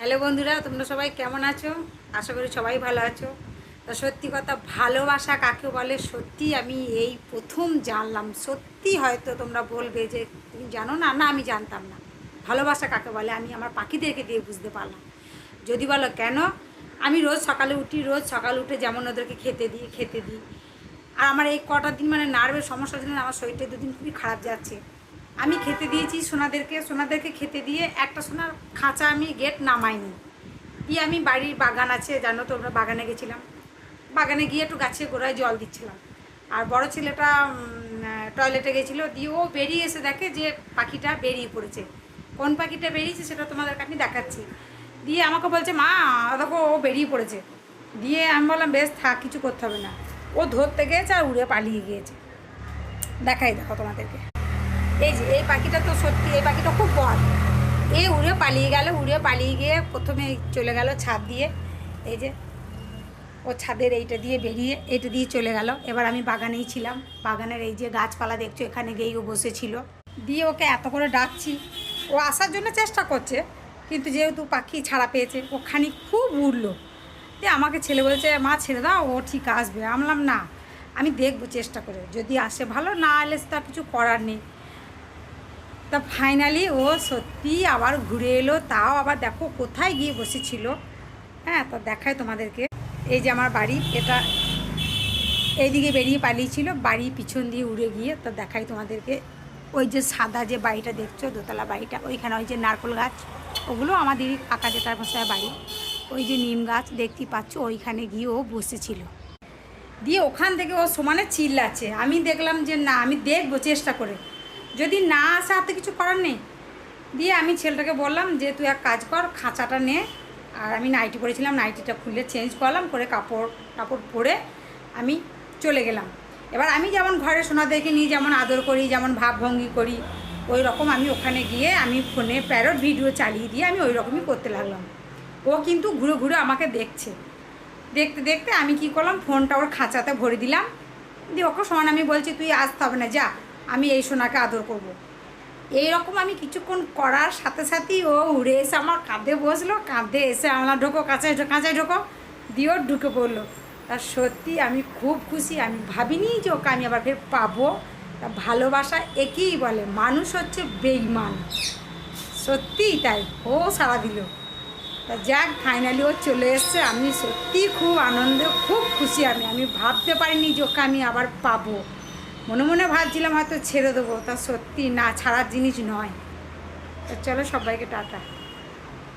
Hello বন্ধুরা, তোমরা সবাই কেমন আছো? আশা করি সবাই ভালো আছো। তা সত্যি কথা, ভালোবাসা কাকে বলে সত্যি আমি এই প্রথম জানলাম। সত্যি হয়তো তোমরা বলবে যে তুমি জানো না, না আমি জানতাম না ভালোবাসা কাকে বলে। আমি আমার পাখিদেরকে দিয়ে বুঝতে পারলাম। যদি বলো কেন, আমি রোজ সকালে উঠি, রোজ সকালে উঠে যেমন ওদেরকে খেতে দিই। আর আমার এই কটা দিন মানে নার্ভের সমস্যার জন্য আমার শরীরটা দুদিন খুবই খারাপ যাচ্ছে। আমি খেতে দিয়েছি সোনাদেরকে খেতে দিয়ে একটা সোনার খাঁচা আমি গেট নামাইনি। দিয়ে আমি বাড়ির বাগান আছে জানো তো, আমরা বাগানে গেছিলাম। বাগানে গিয়ে একটু গাছের গোড়ায় জল দিচ্ছিলাম। আর বড় ছেলেটা টয়লেটে গেছিলো, দিয়ে ও বেরিয়ে এসে দেখে যে পাখিটা বেরিয়ে পড়েছে। কোন পাখিটা বেরিয়েছে সেটা তোমাদেরকে আমি দেখাচ্ছি। দিয়ে আমাকে বলছে, মা দেখো ও বেরিয়ে পড়েছে। দিয়ে আমি বললাম বেশ থাক, কিছু করতে হবে না। ও ধরতে গিয়েছে আর উড়ে পালিয়ে গিয়েছে। দেখো তোমাদেরকে। এই যে এই পাখিটা তো সত্যি, এই পাখিটা খুব বদ। উড়ে পালিয়ে গিয়ে প্রথমে চলে গেল ছাদ দিয়ে। এই যে ও ছাদের এইটা দিয়ে চলে গেল। এবার আমি বাগানেই ছিলাম, বাগানের এই যে গাছপালা দেখছো এখানে গিয়েই ও বসেছিল। দিয়ে ওকে এত করে ডাকছি, ও আসার জন্য চেষ্টা করছে, কিন্তু যেহেতু পাখি ছাড়া পেয়েছে ওখানে খুব উড়লো। দিয়ে আমাকে ছেলে বলছে, মা ছেড়ে দাও, ও ঠিক আসবে। আমলাম না, আমি দেখবো চেষ্টা করে, যদি আসে ভালো, না এলে তো কিছু করার নেই। তা ফাইনালি ও সত্যি আবার ঘুরে এলো, তাও আবার দেখো কোথায় গিয়ে বসেছিল। হ্যাঁ, তো দেখায় তোমাদেরকে। এই যে আমার বাড়ি, এটা এইদিকে বেরিয়ে পালিয়েছিল, বাড়ির পিছন দিয়ে উড়ে গিয়ে। তো দেখাই তোমাদেরকে। ওই যে সাদা যে বাড়িটা দেখছো, দোতলা বাড়িটা, ওইখানে ওই যে নারকেল গাছ, ওগুলো আমাদেরই কাকা জেঠার মশাই বাড়ি। ওই যে নিম গাছ দেখতেই পাচ্ছ, ওইখানে গিয়ে ও বসেছিল। দিয়ে ওখান থেকে ও সমানে চিল্লাচ্ছে। আমি দেখলাম যে না, আমি দেখবো চেষ্টা করে, যদি না আসে হাতে কিছু করার নেই। দিয়ে আমি ছেলেটাকে বললাম যে তুই এক কাজ কর, খাঁচাটা নে। আর আমি নাইটি পরেছিলাম, নাইটিটা খুলে চেঞ্জ করলাম, করে কাপড় পরে আমি চলে গেলাম। এবার আমি যেমন ঘরে সোনাদেরকে নিয়ে যেমন আদর করি, যেমন ভাবভঙ্গি করি, ওই রকম আমি ওখানে গিয়ে আমি ফোনে প্যারট ভিডিও চালিয়ে দিয়ে আমি ওই রকমই করতে লাগলাম। ও কিন্তু ঘুরে ঘুরে আমাকে দেখছে। দেখতে দেখতে আমি কি করলাম, ফোনটা ওর খাঁচাতে ভরে দিলাম। দিয়ে ওকে সমান আমি বলছি, তুই আসতে হবে না, যা, আমি এই সোনাকে আদর করব। এইরকম আমি কিছুক্ষণ করার সাথে সাথেই ও উড়ে এসে আমার কাঁধে বসলো, কাঁধে এসে আমরা ঢোকো কাঁচায় ঢোকো, দিয়ে ওর ঢুকে পড়লো। আর সত্যি আমি খুব খুশি, আমি ভাবিনি যে ওকে আমি আবার ফের পাবো। তা ভালোবাসা একেই বলে, মানুষ হচ্ছে বেঈমান, সত্যিই তাই। ও সাড়া দিল। তা যাক, ফাইনালি ও চলে এসছে। আমি সত্যি খুব আনন্দে, খুব খুশি। আমি ভাবতে পারিনি যে ওকে আমি আবার পাবো। মনে মনে ভাবছিলাম হয়তো ছেড়ে দেবো, তা সত্যি না, ছাড়ার জিনিস নয়। তো চলো, সবাইকে টাটা।